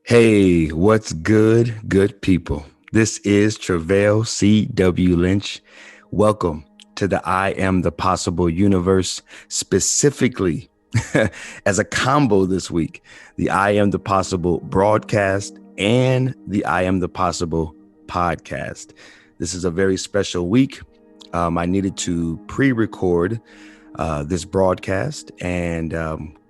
Hey, what's good people? This is Travail C.W. Lynch. Welcome to the I Am the Possible universe, specifically as a combo this week, the I Am the Possible broadcast and the I Am the Possible podcast. This is a very special week. I needed to pre-record this broadcast and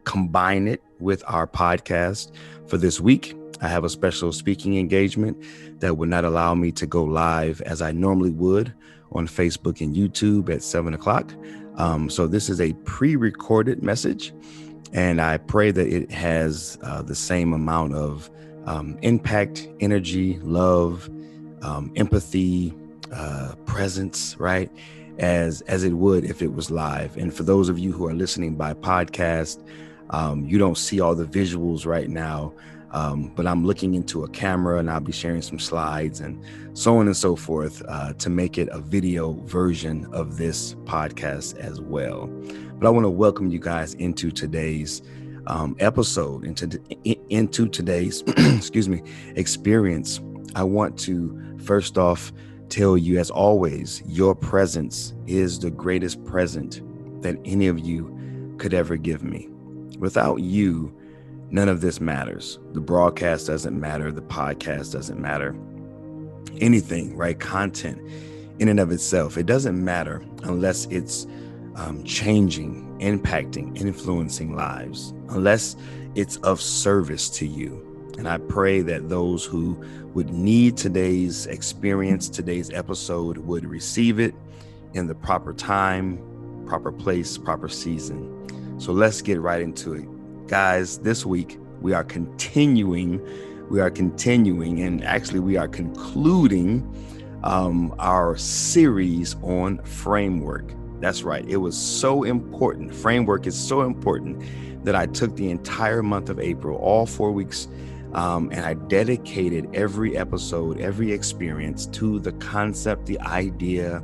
combine it with our podcast for this week. I have a special speaking engagement that would not allow me to go live as I normally would on Facebook and YouTube at 7 o'clock. So this is a pre-recorded message, and I pray that it has the same amount of impact, energy, love, empathy, presence, right? As it would if it was live. And for those of you who are listening by podcast, you don't see all the visuals right now. But I'm looking into a camera and I'll be sharing some slides and so on and so forth to make it a video version of this podcast as well. But I want to welcome you guys into today's episode, into today's experience. I want to first off tell you, as always, your presence is the greatest present that any of you could ever give me. Without you, none of this matters. The broadcast doesn't matter. The podcast doesn't matter. Anything, right? Content in and of itself, it doesn't matter unless it's changing, impacting, influencing lives, unless it's of service to you. And I pray that those who would need today's experience, today's episode, would receive it in the proper time, proper place, proper season. So let's get right into it. Guys, this week we are continuing, and actually we are concluding our series on framework. That's right. It was so important. Framework is so important that I took the entire month of April, all 4 weeks, and I dedicated every episode, every experience to the concept, the idea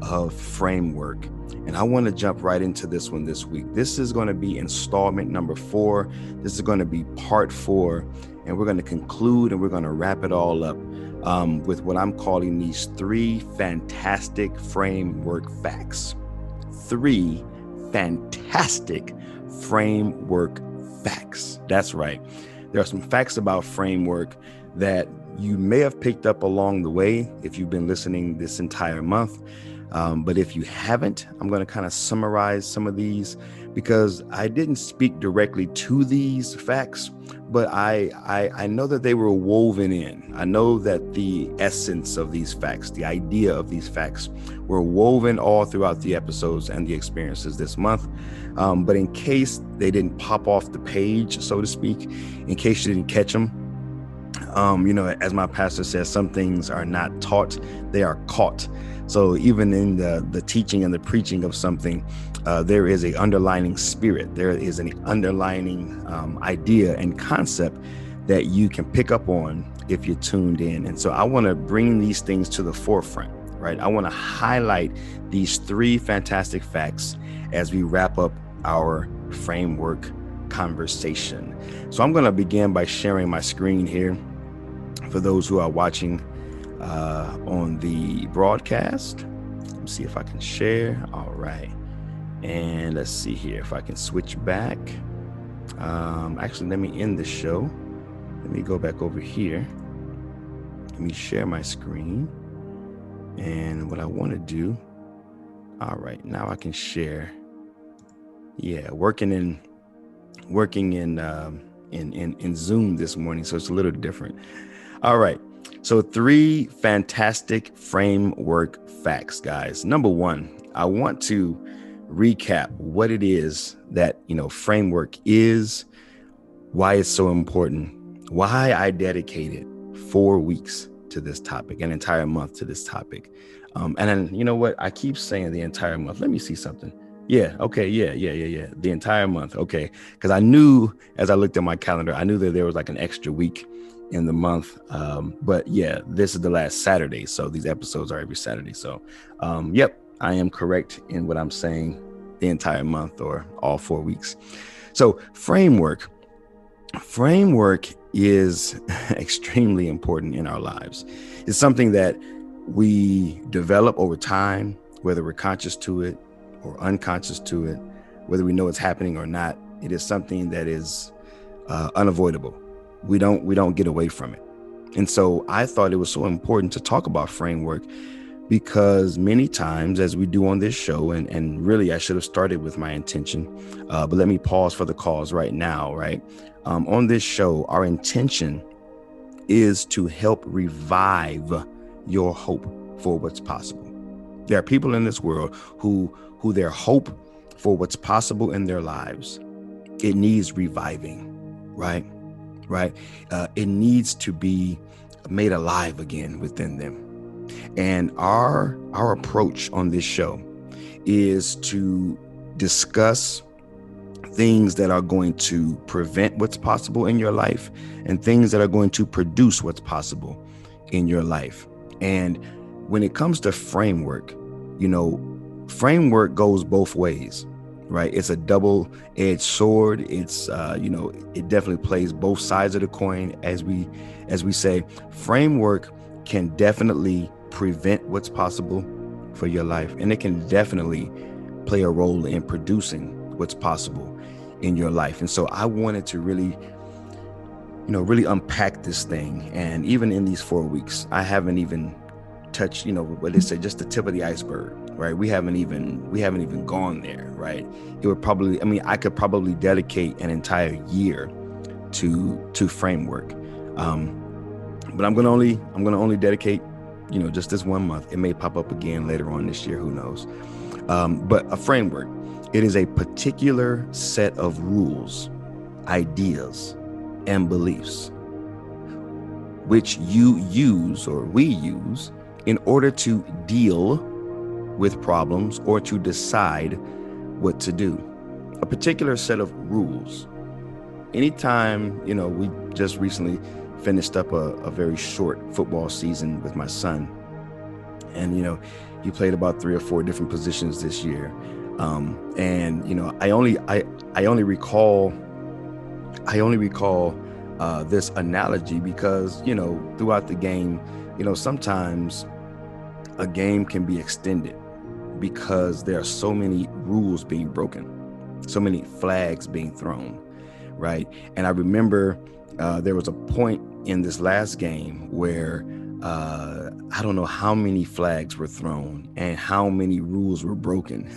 of framework. And I want to jump right into this one this week. This is going to be installment number 4. This is going to be part 4. And we're going to conclude and we're going to wrap it all up with what I'm calling these 3 fantastic framework facts. 3 fantastic framework facts. That's right. There are some facts about framework that you may have picked up along the way if you've been listening this entire month. But if you haven't, I'm going to kind of summarize some of these because I didn't speak directly to these facts, but I know that they were woven in. I know that the essence of these facts, the idea of these facts, were woven all throughout the episodes and the experiences this month. But in case they didn't pop off the page, so to speak, in case you didn't catch them, as my pastor says, some things are not taught, they are caught. So even in the teaching and the preaching of something, there is an underlining spirit. There is an underlining idea and concept that you can pick up on if you're tuned in. And so I want to bring these things to the forefront, right? I want to highlight these 3 fantastic facts as we wrap up our framework conversation. So I'm going to begin by sharing my screen here for those who are watching on the broadcast. Let's see if I can share. All right. And let's see here if I can switch back. Actually, let me end the show. Let me go back over here. Let me share my screen. And what I want to do. All right. Now I can share. Yeah. Working in Zoom this morning. So it's a little different. All right. So 3 fantastic framework facts, guys. Number 1, I want to recap what it is that, framework is, why it's so important, why I dedicated 4 weeks to this topic, an entire month to this topic. And then, you know what? I keep saying the entire month. Let me see something. Yeah. Okay. Yeah. The entire month. Okay. Because I knew as I looked at my calendar, I knew that there was like an extra week in the month. But yeah, this is the last Saturday. So these episodes are every Saturday. So, yep, I am correct in what I'm saying, the entire month or all 4 weeks. So framework is extremely important in our lives. It's something that we develop over time, whether we're conscious to it or unconscious to it, whether we know it's happening or not. It is something that is unavoidable. We don't get away from it. And so I thought it was so important to talk about framework, because many times, as we do on this show, and really I should have started with my intention, but let me pause for the cause right now, right? On this show, our intention is to help revive your hope for what's possible. There are people in this world who their hope for what's possible in their lives, it needs reviving, right? It needs to be made alive again within them. And our approach on this show is to discuss things that are going to prevent what's possible in your life and things that are going to produce what's possible in your life. And when it comes to framework, framework goes both ways, right? It's a double-edged sword. It's, it definitely plays both sides of the coin. As we say, framework can definitely prevent what's possible for your life, and it can definitely play a role in producing what's possible in your life. And so I wanted to really unpack this thing. And even in these 4 weeks, I haven't even touched, what they say, just the tip of the iceberg, right? We haven't even gone there, right? It would probably, I could probably dedicate an entire year to framework. But I'm gonna only dedicate, just this 1 month. It may pop up again later on this year, who knows? But a framework, it is a particular set of rules, ideas, and beliefs which you use, or we use, in order to deal with problems or to decide what to do. A particular set of rules. Anytime, we just recently finished up a very short football season with my son. And, he played about 3 or 4 different positions this year. And, I only recall this analogy because, throughout the game, sometimes a game can be extended because there are so many rules being broken, so many flags being thrown, right? And I remember there was a point in this last game where I don't know how many flags were thrown and how many rules were broken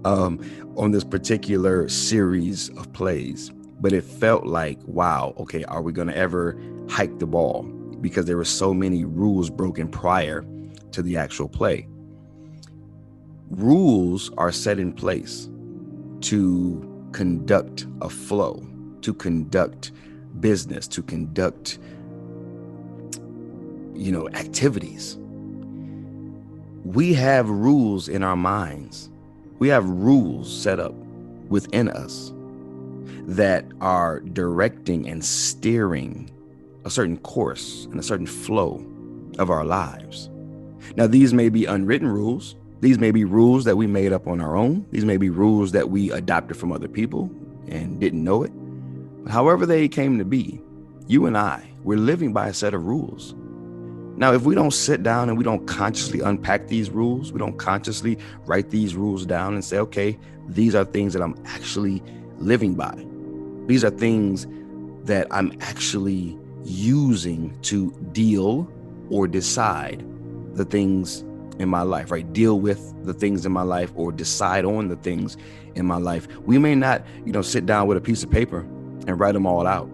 on this particular series of plays. But it felt like, wow, okay, are we going to ever hike the ball? Because there were so many rules broken prior to the actual play. Rules are set in place to conduct a flow, to conduct business, to conduct, activities. We have rules in our minds. We have rules set up within us that are directing and steering a certain course and a certain flow of our lives. Now, these may be unwritten rules. These may be rules that we made up on our own. These may be rules that we adopted from other people and didn't know it. However they came to be, you and I, we're living by a set of rules. Now, if we don't sit down and we don't consciously unpack these rules, we don't consciously write these rules down and say, okay, these are things that I'm actually living by. These are things that I'm actually using to deal or decide the things in my life, right? Deal with the things in my life or decide on the things in my life. We may not, sit down with a piece of paper and write them all out,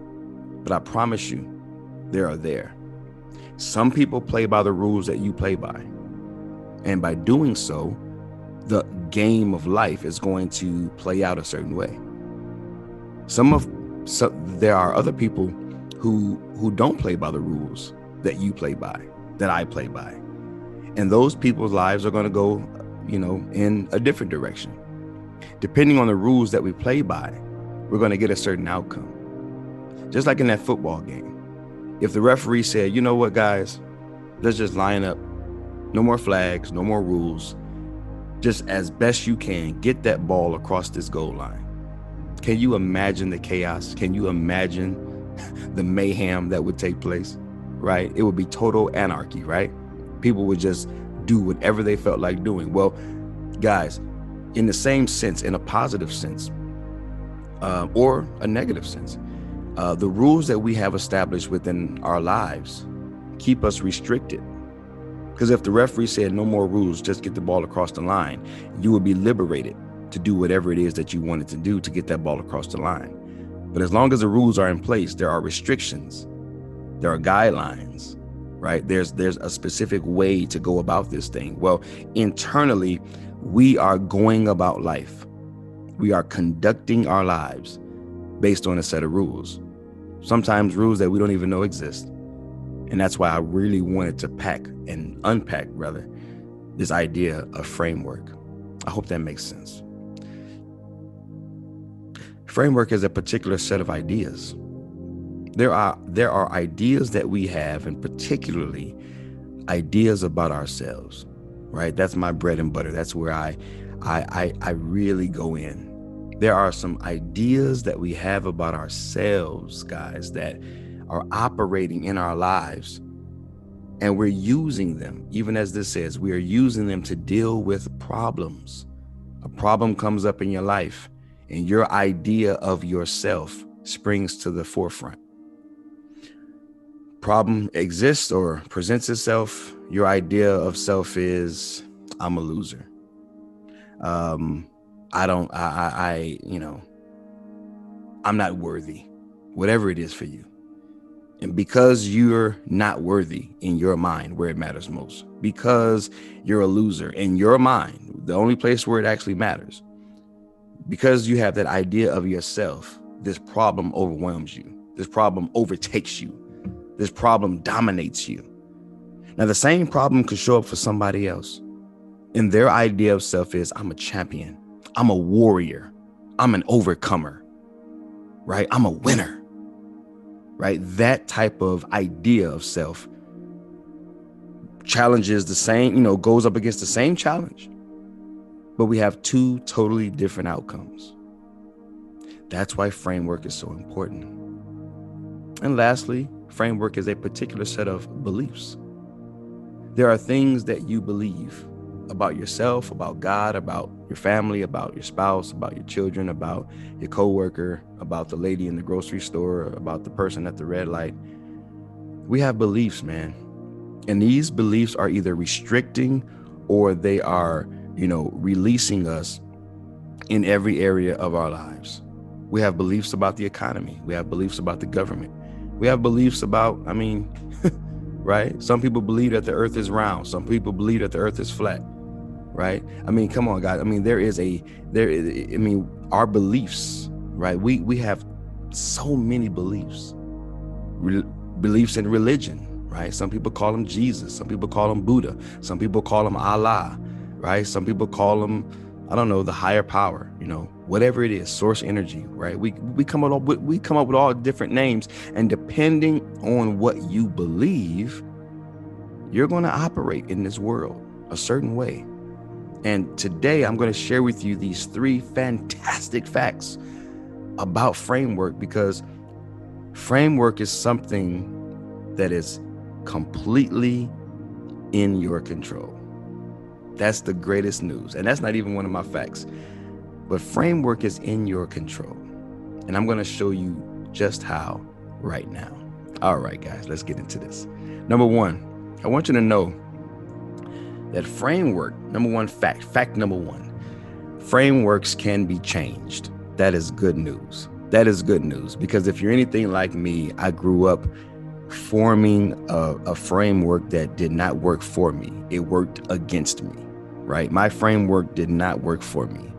but I promise you, they are there. Some people play by the rules that you play by. And by doing so, the game of life is going to play out a certain way. There are other people who don't play by the rules that you play by, that I play by. And those people's lives are going to go, in a different direction. Depending on the rules that we play by, we're going to get a certain outcome. Just like in that football game. If the referee said, you know what, guys, let's just line up. No more flags, no more rules. Just as best you can, get that ball across this goal line. Can you imagine the chaos? Can you imagine the mayhem that would take place, right? It would be total anarchy, right? People would just do whatever they felt like doing. Well, guys, in the same sense, in a positive sense, or a negative sense, the rules that we have established within our lives keep us restricted. Because if the referee said no more rules, just get the ball across the line, you would be liberated to do whatever it is that you wanted to do to get that ball across the line. But as long as the rules are in place, there are restrictions, there are guidelines, right? There's a specific way to go about this thing. Well, internally, we are going about life. We are conducting our lives based on a set of rules, sometimes rules that we don't even know exist. And that's why I really wanted to unpack this idea of framework. I hope that makes sense. Framework is a particular set of ideas. There are ideas that we have, and particularly ideas about ourselves, right? That's my bread and butter. That's where I really go in. There are some ideas that we have about ourselves, guys, that are operating in our lives, and we're using them. Even as this says, we are using them to deal with problems. A problem comes up in your life, and your idea of yourself springs to the forefront. Problem exists or presents itself. Your idea of self is, I'm a loser. I'm not worthy, whatever it is for you. And because you're not worthy in your mind, where it matters most, because you're a loser in your mind, the only place where it actually matters, because you have that idea of yourself, this problem overwhelms you. This problem overtakes you. This problem dominates you. Now, the same problem could show up for somebody else. And their idea of self is, I'm a champion. I'm a warrior. I'm an overcomer, right? I'm a winner, right? That type of idea of self challenges the same, goes up against the same challenge, but we have two totally different outcomes. That's why framework is so important. And lastly, framework is a particular set of beliefs. There are things that you believe about yourself, about God, about your family, about your spouse, about your children, about your coworker, about the lady in the grocery store, about the person at the red light. We have beliefs, man. And these beliefs are either restricting or they are, releasing us in every area of our lives. We have beliefs about the economy. We have beliefs about the government. We have beliefs about, right? Some people believe that the earth is round. Some people believe that the earth is flat, right? Come on, guys. Our beliefs, right? We have so many beliefs, beliefs in religion, right? Some people call him Jesus. Some people call him Buddha. Some people call him Allah, right? Some people call him, the higher power, whatever it is, source energy, right? We come up with all different names, and depending on what you believe, you're going to operate in this world a certain way. And today I'm going to share with you these 3 fantastic facts about framework, because framework is something that is completely in your control. That's the greatest news. And that's not even one of my facts. But framework is in your control. And I'm going to show you just how right now. All right, guys, let's get into this. Number 1, I want you to know that framework, fact number 1, frameworks can be changed. That is good news. That is good news, because if you're anything like me, I grew up forming a framework that did not work for me. It worked against me, right? My framework did not work for me.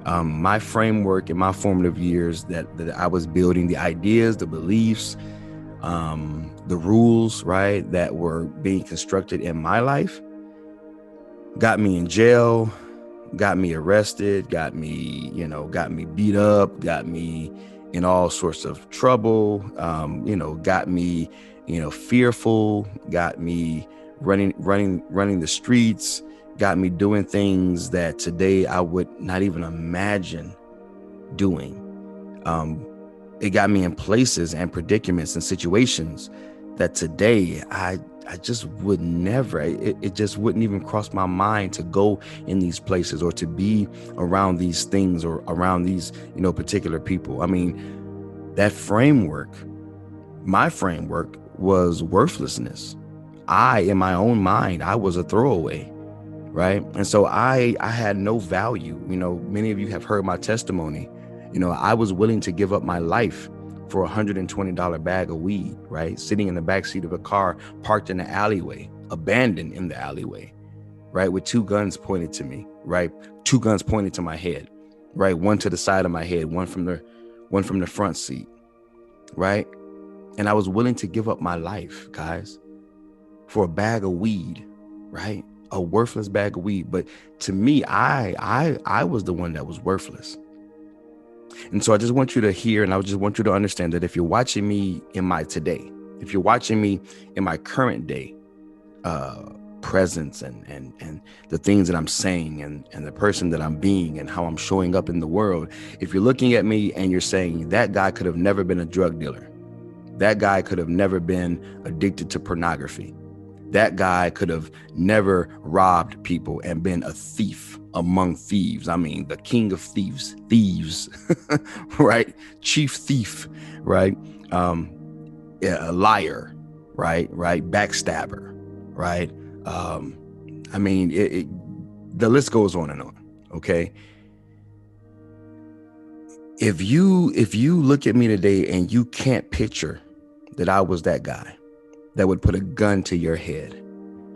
My framework in my formative years that I was building, the ideas, the beliefs, the rules, right, that were being constructed in my life, got me in jail, got me arrested, got me beat up, got me in all sorts of trouble, got me, fearful, got me running the streets, got me doing things that today I would not even imagine doing. it got me in places and predicaments and situations that today I just would never, it just wouldn't even cross my mind to go in these places or to be around these things or around these, particular people. I mean, that framework, my framework was worthlessness. In my own mind, I was a throwaway, right? And so I had no value. Many of you have heard my testimony. I was willing to give up my life for $120 bag of weed, right? Sitting in the backseat of a car parked in the alleyway, abandoned in the alleyway, right? With two guns pointed to me, right? Two guns pointed to my head, right? One to the side of my head, one from the front seat, right? And I was willing to give up my life, guys, for a bag of weed, right? A worthless bag of weed. But to me, I was the one that was worthless. And so I just want you to hear, and I just want you to understand that if you're watching me in my today, if you're watching me in my current day, presence and the things that I'm saying and the person that I'm being and how I'm showing up in the world, if you're looking at me and you're saying that guy could have never been a drug dealer, that guy could have never been addicted to pornography, that guy could have never robbed people and been a thief among thieves. I mean, the king of thieves, right? Chief thief, right? A liar, right? Backstabber, right? I mean, the list goes on and on. Okay. If you look at me today and you can't picture that I was that guy that would put a gun to your head,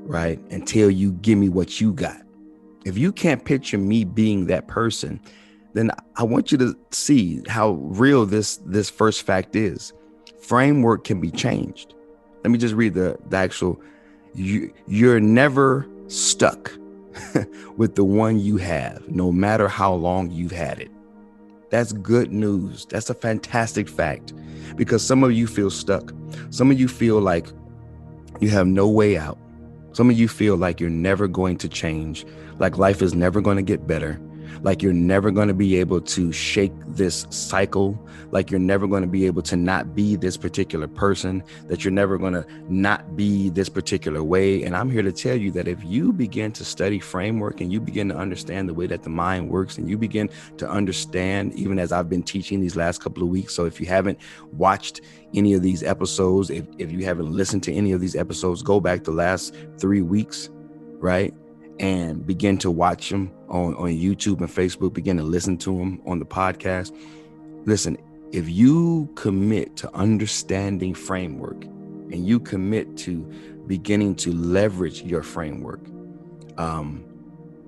right? And tell you, give me what you got. If you can't picture me being that person, then I want you to see how real this first fact is. Framework can be changed. Let me just read the actual, you're never stuck with the one you have, no matter how long you've had it. That's good news. That's a fantastic fact, because some of you feel stuck. Some of you feel like you have no way out. Some of you feel like you're never going to change, like life is never going to get better, like you're never going to be able to shake this cycle, like you're never going to be able to not be this particular person, that you're never going to not be this particular way. And I'm here to tell you that if you begin to study framework and you begin to understand the way that the mind works, and you begin to understand, even as I've been teaching these last couple of weeks. So if you haven't watched any of these episodes, if you haven't listened to any of these episodes, go back the last 3 weeks, right? And begin to watch them on YouTube and Facebook, begin to listen to them on the podcast. Listen, if you commit to understanding framework and you commit to beginning to leverage your framework,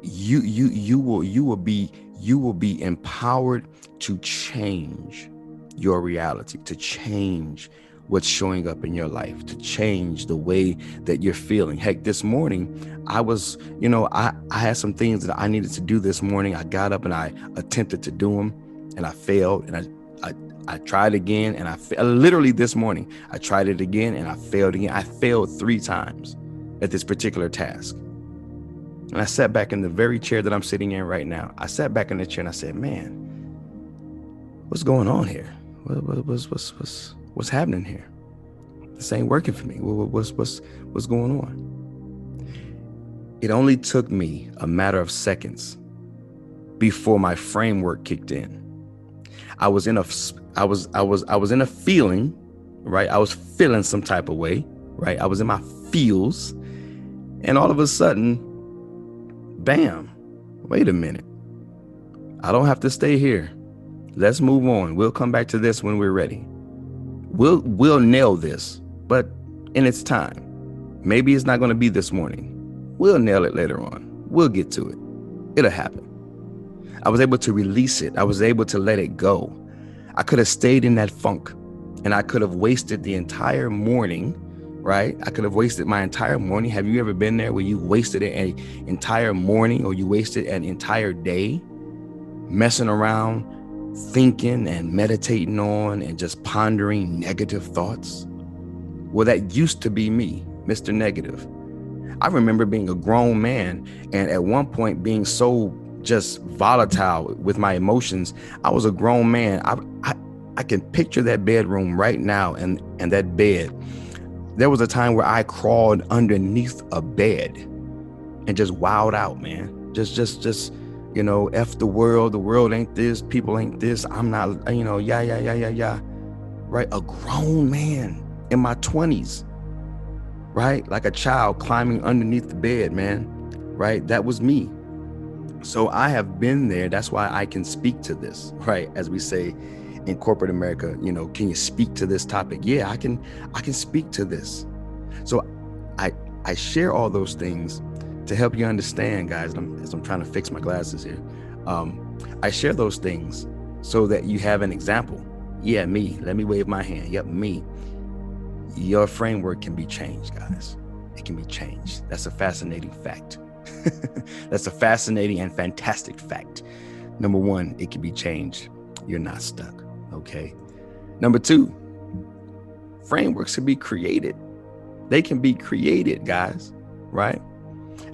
you will be empowered to change your reality, to change what's showing up in your life, to change the way that you're feeling. Heck, this morning, I was, I had some things that I needed to do this morning. I got up and I attempted to do them and I failed, and I tried again and literally this morning, I tried it again and I failed again. I failed 3 times at this particular task. And I sat back in the very chair that I'm sitting in right now. I sat back in the chair and I said, man, what's going on here? What's happening here? This ain't working for me. What's going on? It only took me a matter of seconds before my framework kicked in. I was in a feeling, right? I was feeling some type of way, right? I was in my feels, and all of a sudden, bam, wait a minute. I don't have to stay here. Let's move on. We'll come back to this when we're ready. We'll nail this, but in its time. Maybe it's not going to be this morning. We'll nail it later on. We'll get to it. It'll happen. I was able to release it. I was able to let it go. I could have stayed in that funk, and I could have wasted the entire morning, right? I could have wasted my entire morning. Have you ever been there where you wasted an entire morning, or you wasted an entire day messing around, thinking and meditating on and just pondering negative thoughts? Well, that used to be me, Mr. Negative. I remember being a grown man and at one point being so just volatile with my emotions. I was a grown man. I can picture that bedroom right now, and that bed. There was a time where I crawled underneath a bed and just wowed out, man. Just, F the world. The world ain't this. People ain't this. I'm not, yeah. Right? A grown man in my 20s, right? Like a child climbing underneath the bed, man. Right? That was me. So I have been there. That's why I can speak to this, right? As we say in corporate America, can you speak to this topic? Yeah, I can speak to this. So I share all those things to help you understand, guys. As I'm trying to fix my glasses here. I share those things so that you have an example. Yeah, me. Let me wave my hand. Yep, me. Your framework can be changed, guys. It can be changed. That's a fascinating fact. That's a fascinating and fantastic fact. Number one, it can be changed. You're not stuck. Okay. Number two, frameworks can be created. They can be created, guys. Right.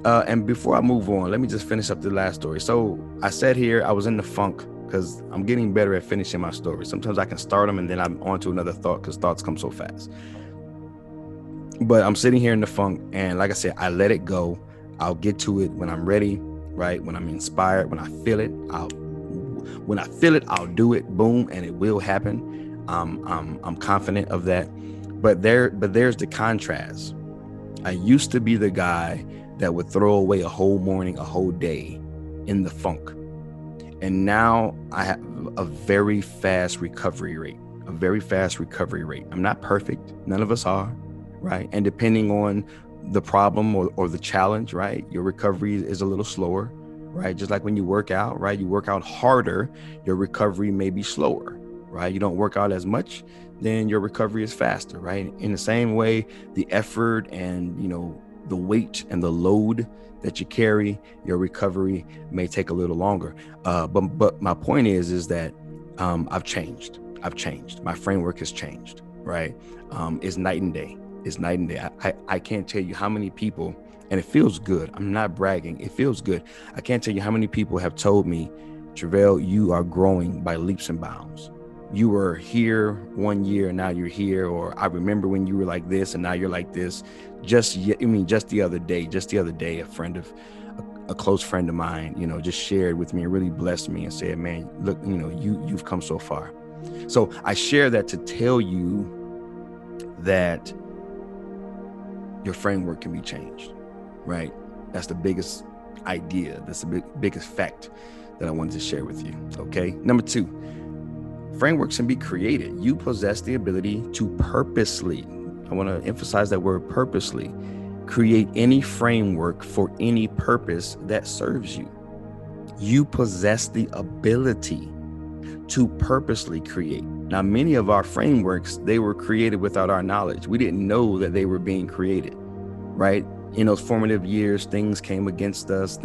And before I move on, let me just finish up the last story. So I said here, I was in the funk because I'm getting better at finishing my stories. Sometimes I can start them and then I'm on to another thought because thoughts come so fast. But I'm sitting here in the funk, and like I said, I let it go. I'll get to it when I'm ready, right? When I'm inspired, when I feel it, I'll do it. Boom, and it will happen. I'm confident of that. But there's the contrast. I used to be the guy that would throw away a whole morning, a whole day in the funk. And now I have a very fast recovery rate. I'm not perfect. None of us are, right? And depending on the problem or the challenge, right, your recovery is a little slower, right? Just like when you work out, right? You work out harder, your recovery may be slower, right? You don't work out as much, then your recovery is faster, right? In the same way, the effort and, the weight and the load that you carry, your recovery may take a little longer. But my point is that I've changed. My framework has changed, right? It's night and day. I can't tell you how many people, and it feels good. I'm not bragging. It feels good. I can't tell you how many people have told me, Travell, you are growing by leaps and bounds. You were here 1 year and now you're here. Or I remember when you were like this and now you're like this. Just the other day, a close friend of mine, just shared with me and really blessed me and said, man, look, you've come so far. So I share that to tell you that your framework can be changed, right? That's the biggest idea. That's the biggest fact that I wanted to share with you. Okay. Number two, frameworks can be created. You possess the ability to purposely, I want to emphasize that word, purposely, create any framework for any purpose that serves you. You possess the ability to purposely create. Now, many of our frameworks, they were created without our knowledge. We didn't know that they were being created, right? In those formative years, things came against us,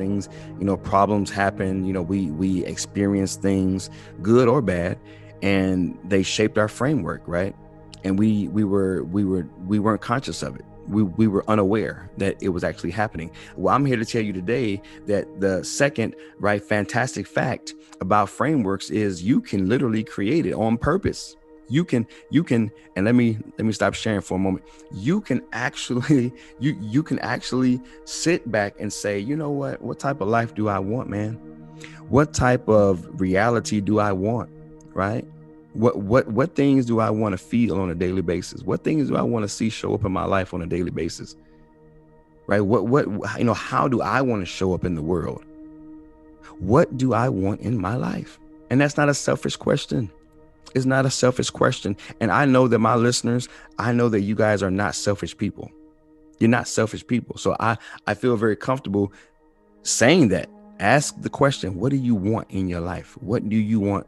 problems happened, we experienced things, good or bad, and they shaped our framework, right? And we weren't conscious of it. We were unaware that it was actually happening. Well, I'm here to tell you today that the second, right, fantastic fact about frameworks is you can literally create it on purpose. You can, and let me stop sharing for a moment. You can actually, you can actually sit back and say, you know what type of life do I want, man? What type of reality do I want, right? What things do I want to feel on a daily basis? What things do I want to see show up in my life on a daily basis? Right? How do I want to show up in the world? What do I want in my life? And that's not a selfish question. It's not a selfish question. And I know that my listeners, I know that you guys are not selfish people. You're not selfish people. So I feel very comfortable saying that. Ask the question, what do you want in your life? What do you want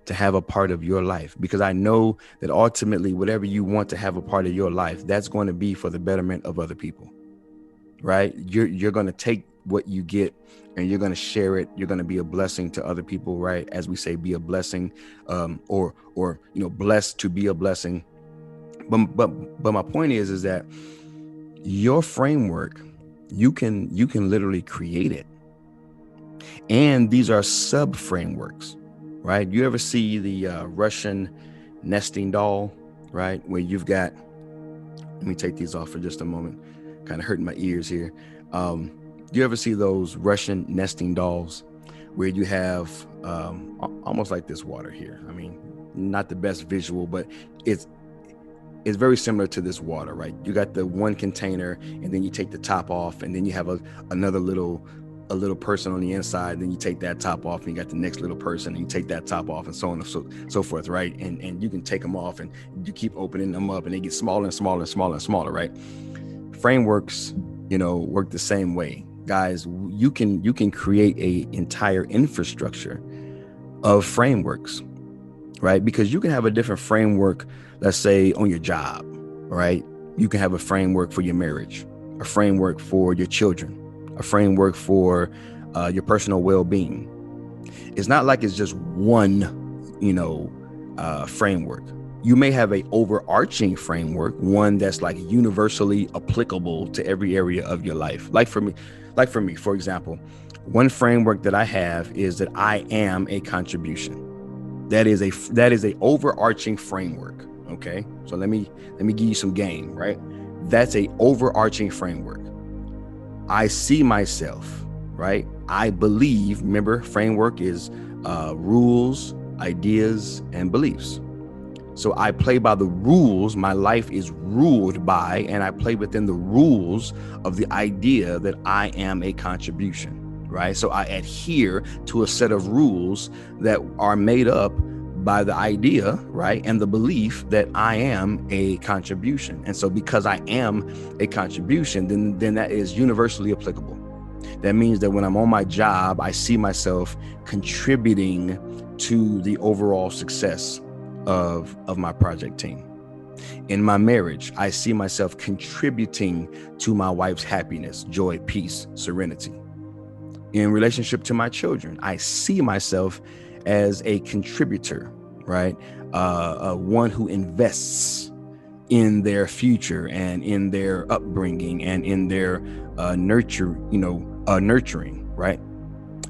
to have a part of your life? Because I know that ultimately, whatever you want to have a part of your life, that's going to be for the betterment of other people, right? You're going to take what you get and you're going to share it. You're going to be a blessing to other people, right? As we say, be a blessing, or blessed to be a blessing. But my point is that your framework, you can literally create it. And these are sub frameworks, right? You ever see the Russian nesting doll, right? Where you've got, let me take these off for just a moment, kind of hurting my ears here. You ever see those Russian nesting dolls where you have almost like this water here? I mean, not the best visual, but it's very similar to this water, right? You got the one container, and then you take the top off, and then you have another little person on the inside. Then you take that top off, and you got the next little person, and you take that top off, and so on and so forth, right? And you can take them off, and you keep opening them up, and they get smaller and smaller and smaller and smaller, right? Frameworks, work the same way, guys. You can create a entire infrastructure of frameworks, right? Because you can have a different framework, let's say on your job, right? You can have a framework for your marriage, a framework for your children, a framework for your personal well-being. It's not like it's just one, framework. You may have a overarching framework, one that's like universally applicable to every area of your life. Like for me, for example, one framework that I have is that I am a contribution. That is a overarching framework. Okay. So let me give you some game, right? That's a overarching framework. I see myself, right? I believe, remember, framework is rules, ideas, and beliefs. So I play by the rules my life is ruled by, and I play within the rules of the idea that I am a contribution, right? So I adhere to a set of rules that are made up by the idea, right, and the belief that I am a contribution. And so because I am a contribution, then that is universally applicable. That means that when I'm on my job, I see myself contributing to the overall success of my project team. In my marriage, I see myself contributing to my wife's happiness, joy, peace, serenity. In relationship to my children, I see myself as a contributor, right? One who invests in their future and in their upbringing and in their nurturing, right?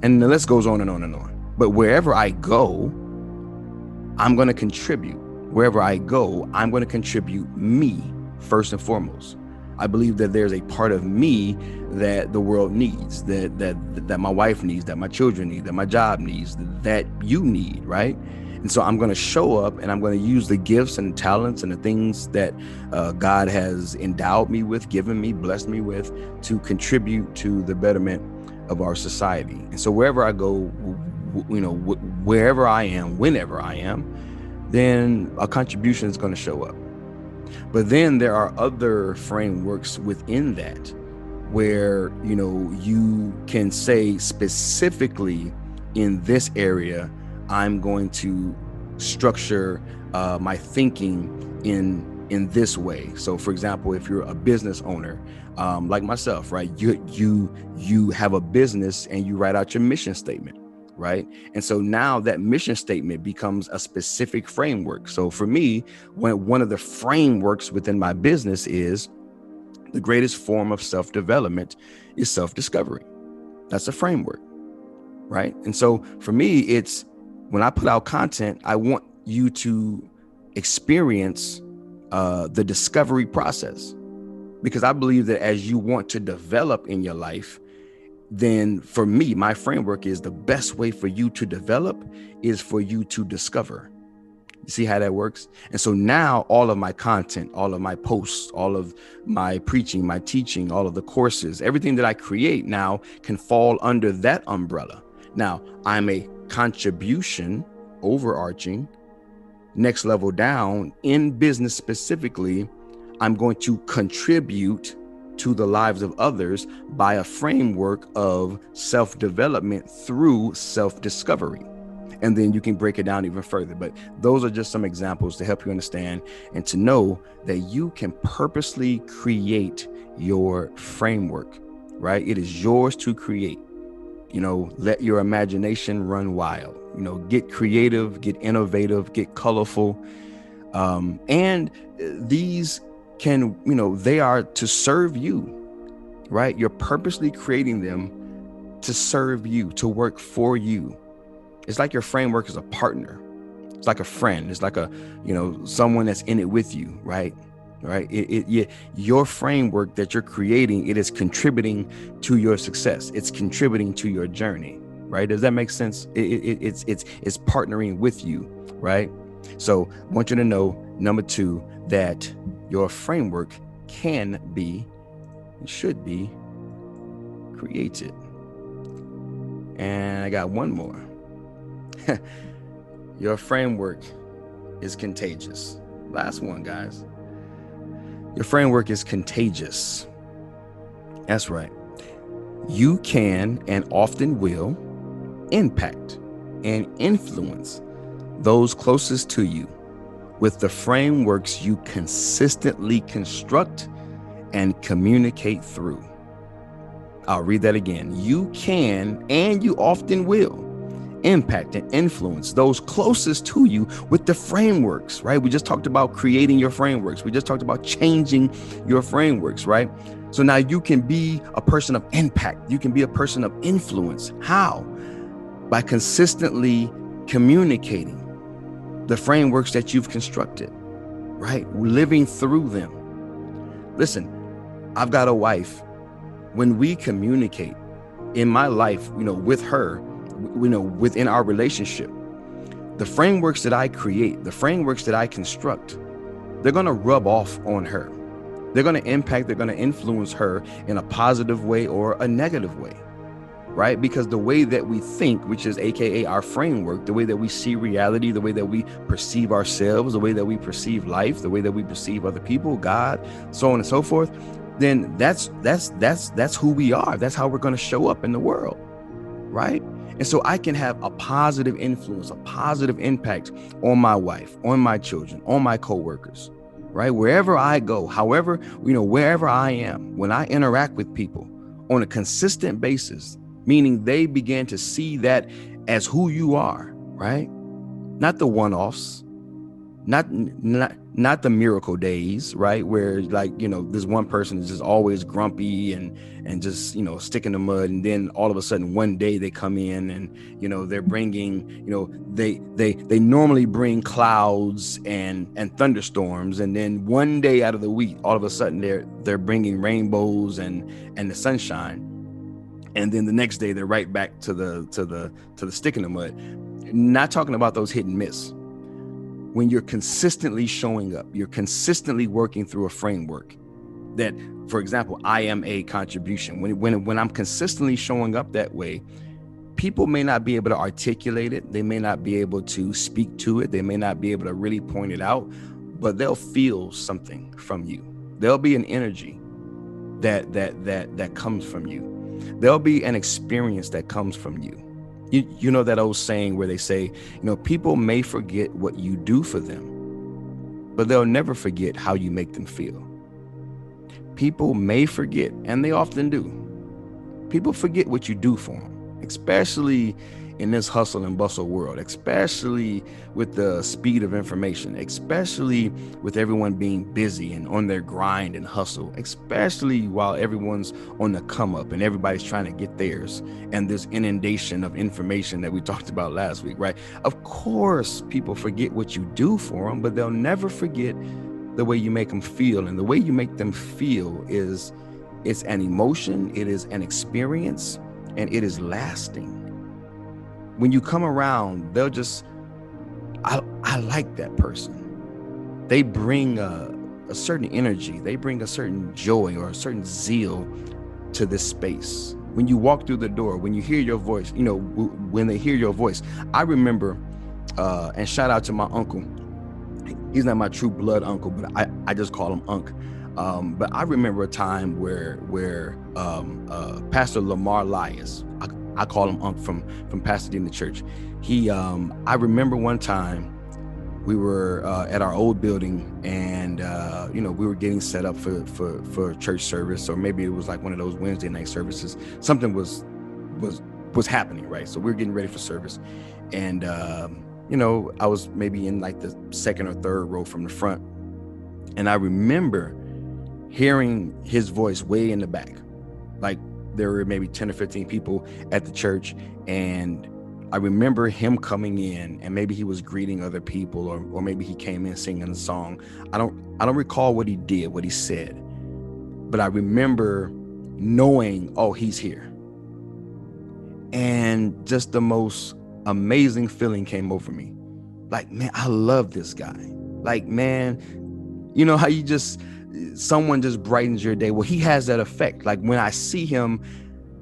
And the list goes on and on and on. But wherever I go, I'm going to contribute. Wherever I go, I'm going to contribute me first and foremost. I believe that there's a part of me that the world needs, that my wife needs, that my children need, that my job needs, that you need, right? And so I'm going to show up, and I'm going to use the gifts and talents and the things that God has endowed me with, given me, blessed me with, to contribute to the betterment of our society. And so wherever I go, wherever I am, whenever I am, then a contribution is going to show up. But then there are other frameworks within that where, you can say specifically in this area, I'm going to structure my thinking in this way. So for example, if you're a business owner, like myself, right, you have a business and you write out your mission statement, right? And so now that mission statement becomes a specific framework. So for me, one of the frameworks within my business is the greatest form of self-development is self-discovery. That's a framework, right? And so for me, it's when I put out content, I want you to experience the discovery process, because I believe that as you want to develop in your life, then for me, my framework is the best way for you to develop is for you to discover. You see how that works? And so now all of my content, all of my posts, all of my preaching, my teaching, all of the courses, everything that I create now can fall under that umbrella. Now I'm a contribution, overarching, next level down in business specifically. I'm going to contribute to the lives of others by a framework of self-development through self-discovery. And then you can break it down even further. But those are just some examples to help you understand and to know that you can purposely create your framework, right? It is yours to create. Let your imagination run wild, get creative, get innovative, get colorful. And these can, they are to serve you, right? You're purposely creating them to serve you, to work for you. It's like your framework is a partner. like a friend. It's like a, someone that's in it with you, right? Right. Your framework that you're creating, it is contributing to your success. It's contributing to your journey. Right. Does that make sense? It's partnering with you. Right. So I want you to know, number 2, that your framework can be, should be created. And I got one more. Your framework is contagious. Last one, guys. Your framework is contagious. That's right. You can and often will impact and influence those closest to you with the frameworks you consistently construct and communicate through. I'll read that again. You can and you often will impact and influence those closest to you with the frameworks, right? We just talked about creating your frameworks. We just talked about changing your frameworks, right? So now you can be a person of impact. You can be a person of influence. How? By consistently communicating the frameworks that you've constructed, right? Living through them. Listen, I've got a wife. When we communicate in my life, with her, within our relationship, the frameworks that I create, the frameworks that I construct, they're going to rub off on her. They're going to impact, they're going to influence her in a positive way or a negative way, right? Because the way that we think, which is AKA our framework, the way that we see reality, the way that we perceive ourselves, the way that we perceive life, the way that we perceive other people, God, so on and so forth, then that's who we are. That's how we're going to show up in the world, right? And so I can have a positive influence, a positive impact on my wife, on my children, on my coworkers, right? Wherever I go, however, wherever I am, when I interact with people on a consistent basis, meaning they begin to see that as who you are, right? Not the one-offs, not the miracle days, right? Where this one person is just always grumpy and just, stick in the mud. And then all of a sudden one day they come in and, they're bringing, they normally bring clouds and thunderstorms. And then one day out of the week, all of a sudden they're bringing rainbows and the sunshine. And then the next day they're right back to the stick in the mud. Not talking about those hit and miss. When you're consistently showing up, you're consistently working through a framework that, for example, I am a contribution. When I'm consistently showing up that way, people may not be able to articulate it. They may not be able to speak to it. They may not be able to really point it out, but they'll feel something from you. There'll be an energy that comes from you. There'll be an experience that comes from you. You know that old saying where they say, people may forget what you do for them, but they'll never forget how you make them feel. People may forget, and they often do. People forget what you do for them, especially in this hustle and bustle world, especially with the speed of information, especially with everyone being busy and on their grind and hustle, especially while everyone's on the come up and everybody's trying to get theirs, and this inundation of information that we talked about last week, right? Of course, people forget what you do for them, but they'll never forget the way you make them feel. And the way you make them feel it's an emotion, it is an experience, and it is lasting. When you come around, they'll just, I like that person. They bring a certain energy. They bring a certain joy or a certain zeal to this space. When you walk through the door, when you hear your voice, when they hear your voice, I remember, and shout out to my uncle. He's not my true blood uncle, but I just call him Unc. But I remember a time where Pastor Lamar Lyas, I call him Unc from Pasadena Church. I remember one time we were at our old building, and we were getting set up for church service, or maybe it was like one of those Wednesday night services. Something was happening, right? So we were getting ready for service, and I was maybe in like the second or third row from the front, and I remember hearing his voice way in the back, like there were maybe 10 or 15 people at the church, and I remember him coming in, and maybe he was greeting other people, or maybe he came in singing a song. I don't recall what he did, what he said, but I remember knowing, oh, he's here. And just the most amazing feeling came over me. Like, man, I love this guy. Like, man, you know how someone just brightens your day. Well, he has that effect. Like, when I see him,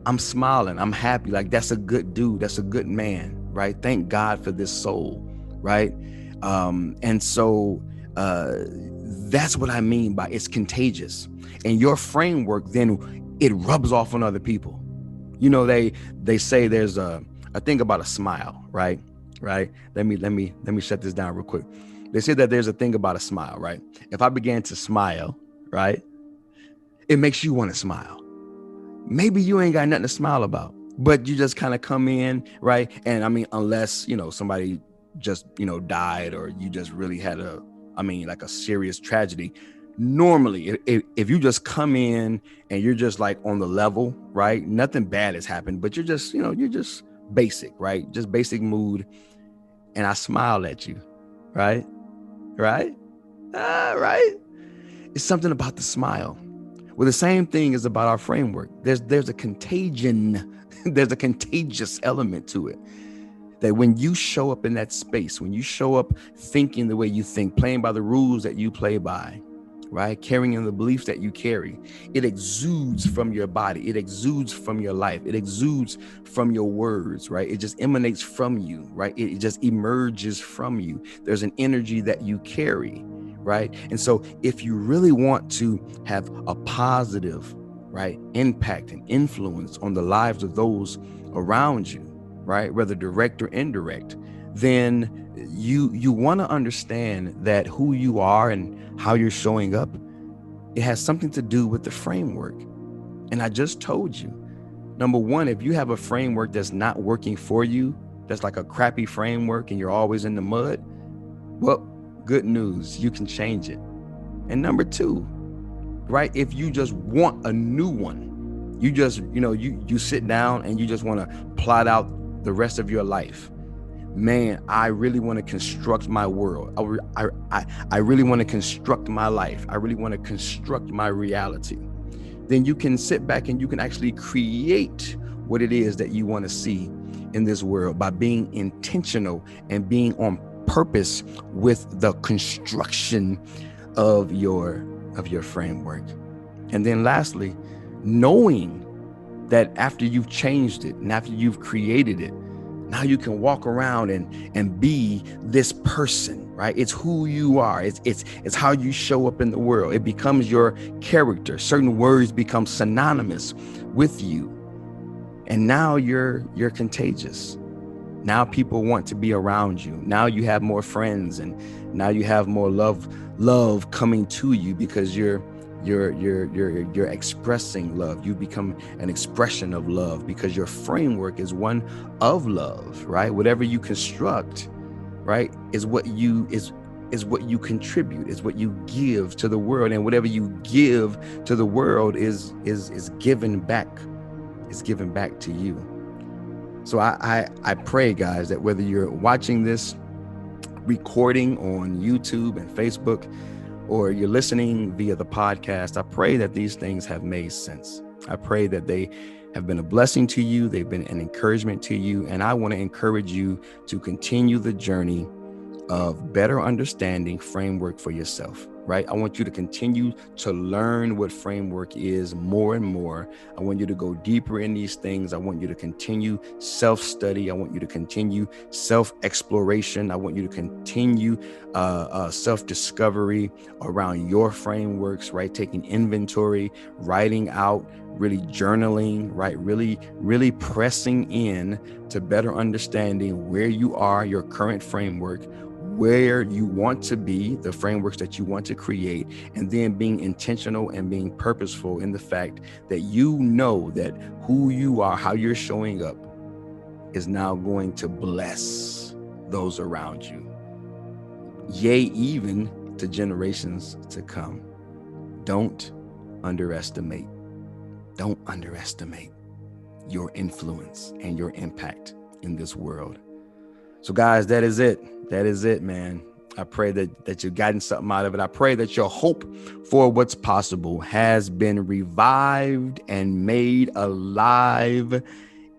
I'm smiling, I'm happy. Like, that's a good dude, that's a good man, right? Thank God for this soul, right? And so that's what I mean by it's contagious. And your framework, then it rubs off on other people. You know, they say there's a thing about a smile, right? Let me shut this down real quick. They say that there's a thing about a smile, right? If I began to smile, right, it makes you want to smile. Maybe you ain't got nothing to smile about, but you just kind of come in, right? And I mean, unless, somebody just, died, or you just really had like a serious tragedy. Normally, if you just come in and you're just like on the level, right? Nothing bad has happened, but you're just, you're just basic, right? Just basic mood. And I smile at you, right? Right? Right? It's something about the smile. Well, the same thing is about our framework. There's a contagion. There's a contagious element to it. That when you show up in that space, when you show up thinking the way you think, playing by the rules that you play by, right? Carrying in the beliefs that you carry, it exudes from your body. It exudes from your life. It exudes from your words, right? It just emanates from you, right? It just emerges from you. There's an energy that you carry, right? And so if you really want to have a positive, right, impact and influence on the lives of those around you, right, whether direct or indirect, then you want to understand that who you are and how you're showing up, it has something to do with the framework. And I just told you, number one, if you have a framework that's not working for you, that's like a crappy framework and you're always in the mud, well, good news, you can change it. And number two, right, if you just want a new one, you just, you sit down and you just want to plot out the rest of your life. Man, I really want to construct my world. I really want to construct my life. I really want to construct my reality. Then you can sit back and you can actually create what it is that you want to see in this world by being intentional and being on purpose with the construction of your framework. And then lastly, knowing that after you've changed it and after you've created it, now you can walk around and be this person, right? It's who you are. It's how you show up in the world. It becomes your character. Certain words become synonymous with you. And now you're contagious. Now people want to be around you. Now you have more friends, and now you have more love coming to you because you're expressing love. You become an expression of love because your framework is one of love, right? Whatever you construct, right, is what you contribute, is what you give to the world, and whatever you give to the world is given back. It's given back to you. So I pray, guys, that whether you're watching this recording on YouTube and Facebook, or you're listening via the podcast, I pray that these things have made sense. I pray that they have been a blessing to you. They've been an encouragement to you. And I want to encourage you to continue the journey of better understanding framework for yourself, right? I want you to continue to learn what framework is more and more. I want you to go deeper in these things. I want you to continue self-study. I want you to continue self-exploration. I want you to continue self-discovery around your frameworks, right? Taking inventory, writing out, really journaling, right? Really pressing in to better understanding where you are, your current framework, where you want to be, the frameworks that you want to create, and then being intentional and being purposeful in the fact that you know that who you are, how you're showing up is now going to bless those around you. Yea, even to generations to come. Don't underestimate your influence and your impact in this world. So guys, that is it. That is it, man. I pray that you've gotten something out of it. I pray that your hope for what's possible has been revived and made alive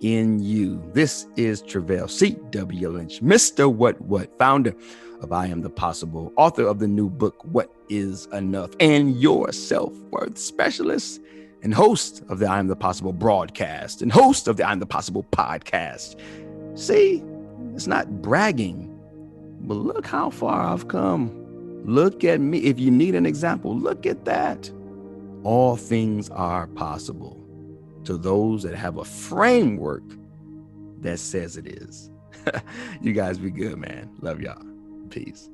in you. This is Travell C.W. Lynch, Mr. What, founder of I Am the Possible, author of the new book, What is Enough, and your self-worth specialist, and host of the I Am the Possible broadcast, and host of the I Am the Possible podcast. See, it's not bragging, but look how far I've come. Look at me. If you need an example, look at that. All things are possible to those that have a framework that says it is. You guys be good, man. Love y'all. Peace.